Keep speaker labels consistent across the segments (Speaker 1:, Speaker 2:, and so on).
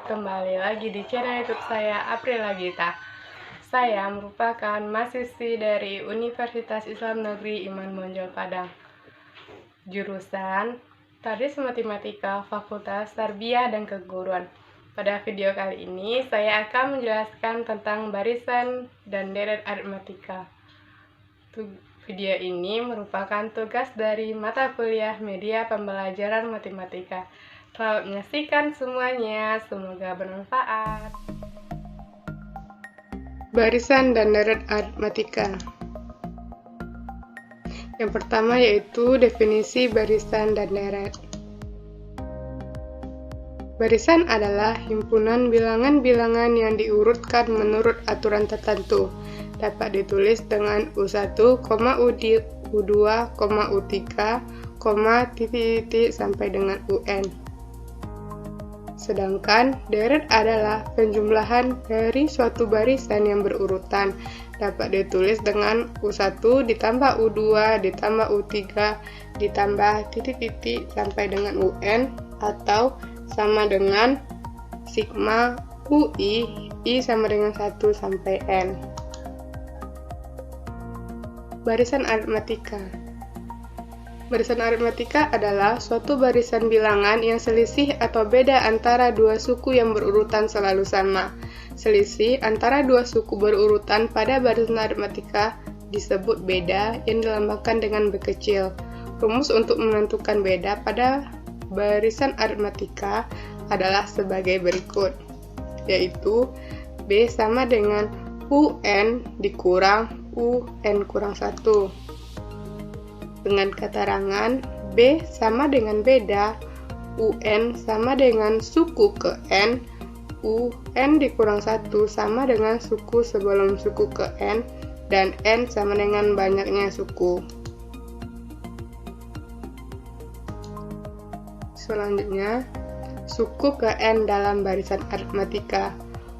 Speaker 1: kembali lagi di channel YouTube saya, Aprila Gita. Saya merupakan mahasiswi dari Universitas Islam Negeri Iman Bonjol Padang. Jurusan Tadris Matematika, Fakultas Tarbiyah dan Keguruan. Pada video kali ini, saya akan menjelaskan tentang barisan dan deret aritmatika. Video ini merupakan tugas dari mata kuliah Media Pembelajaran Matematika. Selamat menyaksikan semuanya, semoga bermanfaat. Barisan dan deret aritmatika. Yang pertama yaitu definisi barisan dan deret. Barisan adalah himpunan bilangan-bilangan yang diurutkan menurut aturan tertentu. Dapat ditulis dengan U1, U2, U3, titik-titik sampai dengan UN. Sedangkan deret adalah penjumlahan dari suatu barisan yang berurutan. Dapat ditulis dengan U1 ditambah U2 ditambah U3 ditambah titik-titik sampai dengan UN, atau sama dengan sigma UI, I sama dengan 1 sampai N. Barisan aritmatika. Barisan aritmatika adalah suatu barisan bilangan yang selisih atau beda antara dua suku yang berurutan selalu sama. Selisih antara dua suku berurutan pada barisan aritmatika disebut beda yang dilambangkan dengan B kecil. Rumus untuk menentukan beda pada barisan aritmatika adalah sebagai berikut, yaitu B sama dengan UN dikurang UN kurang 1. Dengan keterangan B sama dengan beda, UN sama dengan suku ke N, UN dikurang 1 sama dengan suku sebelum suku ke N, dan N sama dengan banyaknya suku. Selanjutnya, suku ke N dalam barisan aritmatika.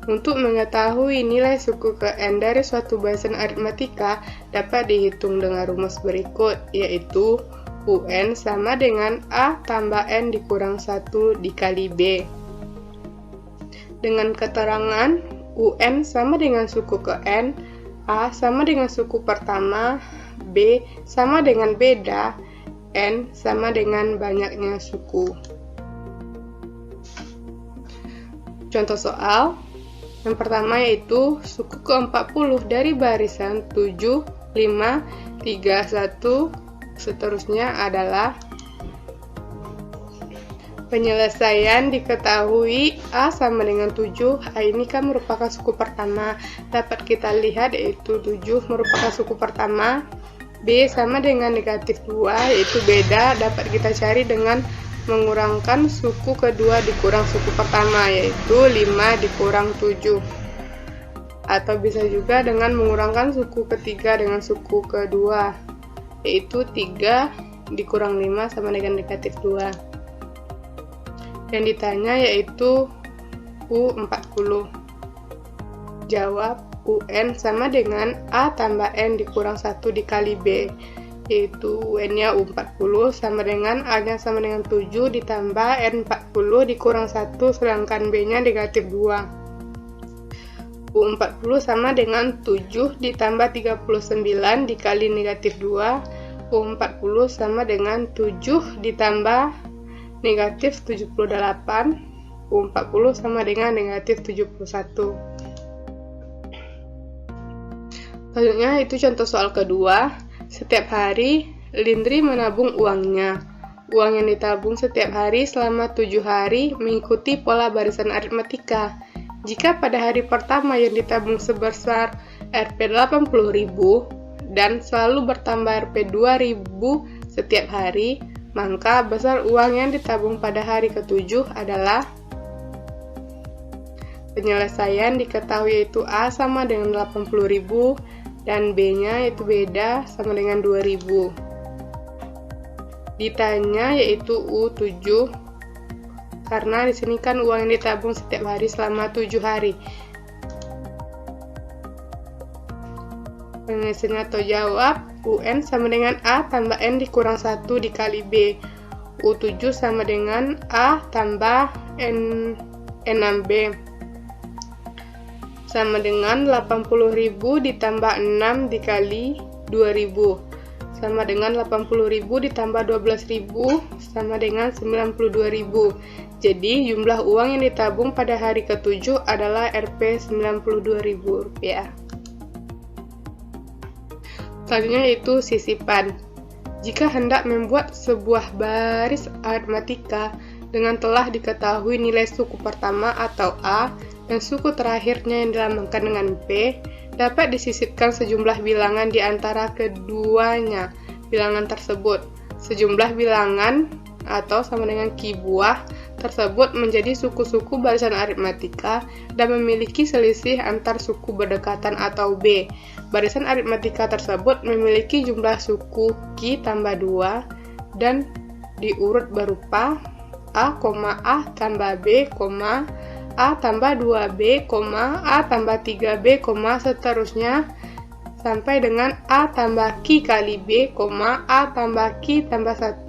Speaker 1: Untuk mengetahui nilai suku ke N dari suatu barisan aritmatika dapat dihitung dengan rumus berikut, yaitu UN sama dengan A tambah N dikurang 1 dikali B. Dengan keterangan UN sama dengan suku ke N, A sama dengan suku pertama, B sama dengan beda, N sama dengan banyaknya suku. Contoh soal. Yang pertama yaitu suku ke-40 dari barisan 7, 5, 3, 1, seterusnya adalah penyelesaian diketahui A sama dengan 7. A ini kan merupakan suku pertama. Dapat kita lihat yaitu 7 merupakan suku pertama. B sama dengan negatif 2 yaitu beda, dapat kita cari dengan mengurangkan suku kedua dikurang suku pertama, yaitu 5 dikurang 7. Atau bisa juga dengan mengurangkan suku ketiga dengan suku kedua, yaitu 3 dikurang 5 sama dengan negatif 2. Yang ditanya yaitu U40. Jawab UN sama dengan A tambah N dikurang 1 dikali B, yaitu UN-nya U40 sama dengan A-nya sama dengan 7 ditambah N40 dikurang 1 sedangkan B-nya negatif 2. U40 sama dengan 7 ditambah 39 dikali negatif 2. U40 sama dengan 7 ditambah negatif 78. U40 sama dengan negatif 71. Selanjutnya itu contoh soal kedua. Setiap hari, Lindri menabung uangnya. Uang yang ditabung setiap hari selama 7 hari mengikuti pola barisan aritmatika. Jika pada hari pertama yang ditabung sebesar Rp 80.000 dan selalu bertambah Rp 2.000 setiap hari, maka besar uang yang ditabung pada hari ke-7 adalah. Penyelesaian diketahui yaitu A sama dengan 80.000 dan B-nya yaitu beda sama dengan 2.000. Ditanya yaitu U7 karena di sini kan uang yang ditabung setiap hari selama 7 hari. Penyelesaian atau jawab UN sama dengan A tambah N dikurang 1 dikali B. U7 sama dengan A tambah 6B sama dengan 80.000 ditambah 6 dikali 2.000 sama dengan 80.000 ditambah 12.000 sama dengan 92.000. Jadi jumlah uang yang ditabung pada hari ke-7 adalah Rp92.000. Selanjutnya itu sisipan. Jika hendak membuat sebuah baris aritmatika dengan telah diketahui nilai suku pertama atau A dan suku terakhirnya yang dilambangkan dengan P, dapat disisipkan sejumlah bilangan di antara keduanya bilangan tersebut. Sejumlah bilangan atau sama dengan ki buah tersebut menjadi suku-suku barisan aritmatika dan memiliki selisih antar suku berdekatan atau B. Barisan aritmatika tersebut memiliki jumlah suku ki tambah 2 dan diurut berupa A, A tambah B, A tambah 2B, A tambah 3B, seterusnya sampai dengan A tambah Ki kali B, A tambah Ki tambah 1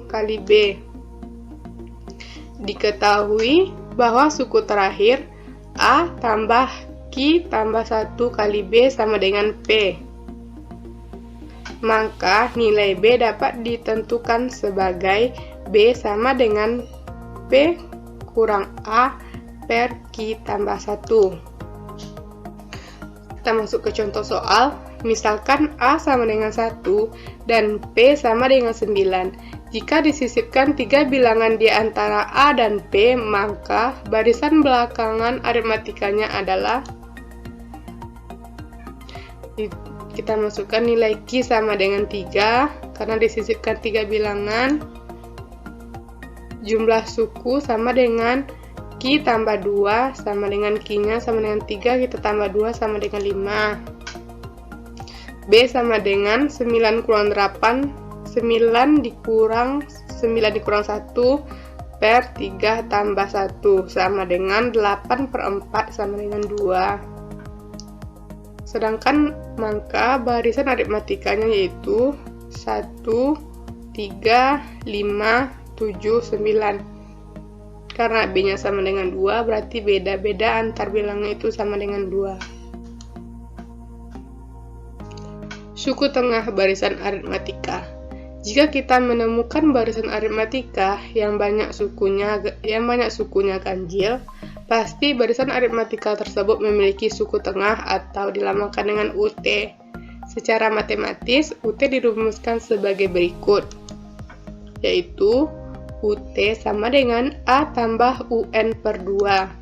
Speaker 1: kali B. Diketahui bahwa suku terakhir A tambah Ki tambah 1 kali B sama dengan P. Maka nilai B dapat ditentukan sebagai B sama dengan P kurang A per Ki tambah 1. Kita masuk ke contoh soal. Misalkan A sama dengan 1 dan P sama dengan 9. Jika disisipkan 3 bilangan di antara A dan P, maka barisan belakangan aritmatikanya adalah, kita masukkan nilai Ki sama dengan 3 karena disisipkan 3 bilangan. Jumlah suku sama dengan Ki tambah 2 sama dengan Ki-nya sama dengan 3, kita tambah 2 sama dengan 5. B sama dengan 9 kurang 8, 9 dikurang 1 per 3 tambah 1 sama dengan 8 per 4 sama dengan 2. Sedangkan maka barisan aritmatikanya yaitu 1, 3, 5, 7, 9. Karena B-nya sama dengan 2, berarti beda-beda antar bilangnya itu sama dengan 2. Suku tengah barisan aritmatika. Jika kita menemukan barisan aritmatika yang banyak sukunya ganjil, pasti barisan aritmatika tersebut memiliki suku tengah atau dilambangkan dengan UT. Secara matematis, UT dirumuskan sebagai berikut, yaitu UT sama dengan A tambah UN per 2.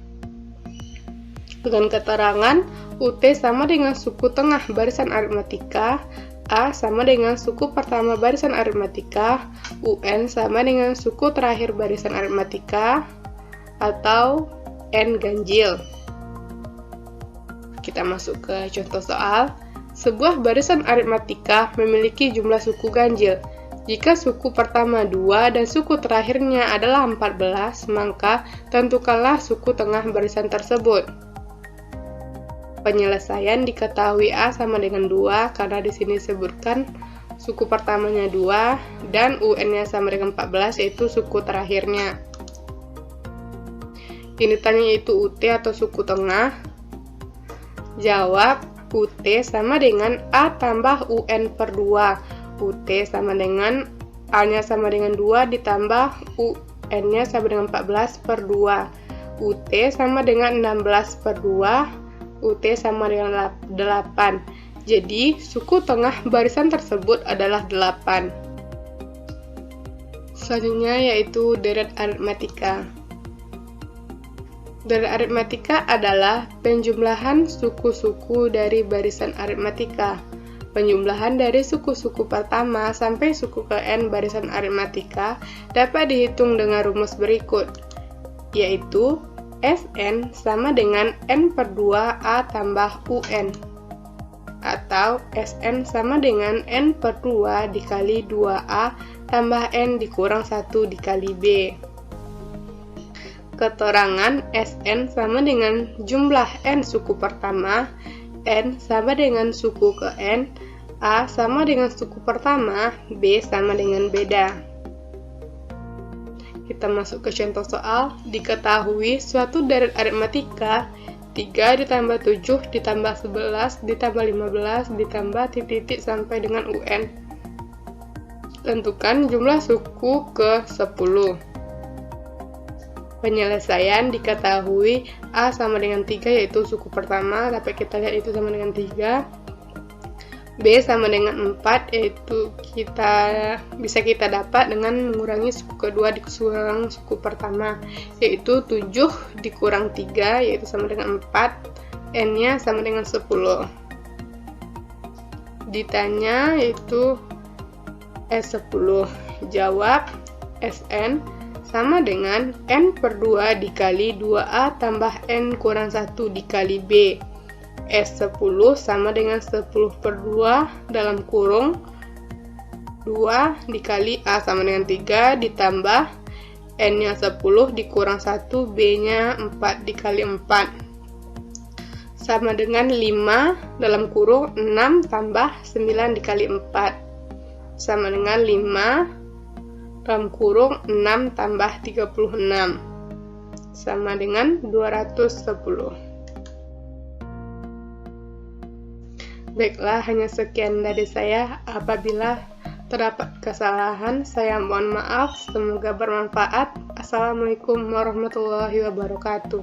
Speaker 1: Dengan keterangan UT sama dengan suku tengah barisan aritmatika, A sama dengan suku pertama barisan aritmatika, UN sama dengan suku terakhir barisan aritmatika, atau N ganjil. Kita masuk ke contoh soal. Sebuah barisan aritmatika memiliki jumlah suku ganjil. Jika suku pertama 2 dan suku terakhirnya adalah 14, maka tentukanlah suku tengah barisan tersebut. Penyelesaian diketahui A sama dengan 2 karena di sini disebutkan suku pertamanya 2 dan UN-nya sama dengan 14, yaitu suku terakhirnya. Ini tanya yaitu UT atau suku tengah. Jawab, UT sama dengan A tambah UN per 2. UT sama dengan A-nya sama dengan 2 ditambah UN-nya sama dengan 14 per 2. UT sama dengan 16 per 2. UT sama dengan 8. Jadi, suku tengah barisan tersebut adalah 8. Selanjutnya yaitu deret aritmatika. Deret aritmatika adalah penjumlahan suku-suku dari barisan aritmatika. Penjumlahan dari suku-suku pertama sampai suku ke N barisan aritmatika dapat dihitung dengan rumus berikut, yaitu Sn sama dengan N per 2 A tambah UN, atau Sn sama dengan N per 2 dikali 2A tambah N dikurang 1 dikali B. Keterangan Sn sama dengan jumlah N suku pertama, N sama dengan suku ke N, A sama dengan suku pertama, B sama dengan beda. Kita masuk ke contoh soal. Diketahui suatu deret aritmatika 3 ditambah 7 ditambah 11 ditambah 15 ditambah titik-titik sampai dengan UN. Tentukan jumlah suku ke 10. Penyelesaian diketahui A sama dengan 3 yaitu suku pertama, dapat kita lihat itu sama dengan 3. B sama dengan 4 yaitu bisa kita dapat dengan mengurangi suku kedua dikurang suku pertama, yaitu 7 dikurang 3 yaitu sama dengan 4, N-nya sama dengan 10. Ditanya yaitu S10. Jawab Sn sama dengan N per 2 dikali 2A tambah N kurang 1 dikali B. S10 sama dengan 10 per 2 dalam kurung 2 dikali A sama dengan 3 ditambah N-nya 10 dikurang 1, B-nya 4 dikali 4 sama dengan 5 dalam kurung 6 tambah 9 dikali 4 sama dengan 5 dalam kurung 6 tambah 36 sama dengan 210. Baiklah, hanya sekian dari saya. Apabila terdapat kesalahan, saya mohon maaf. Semoga bermanfaat. Assalamualaikum warahmatullahi wabarakatuh.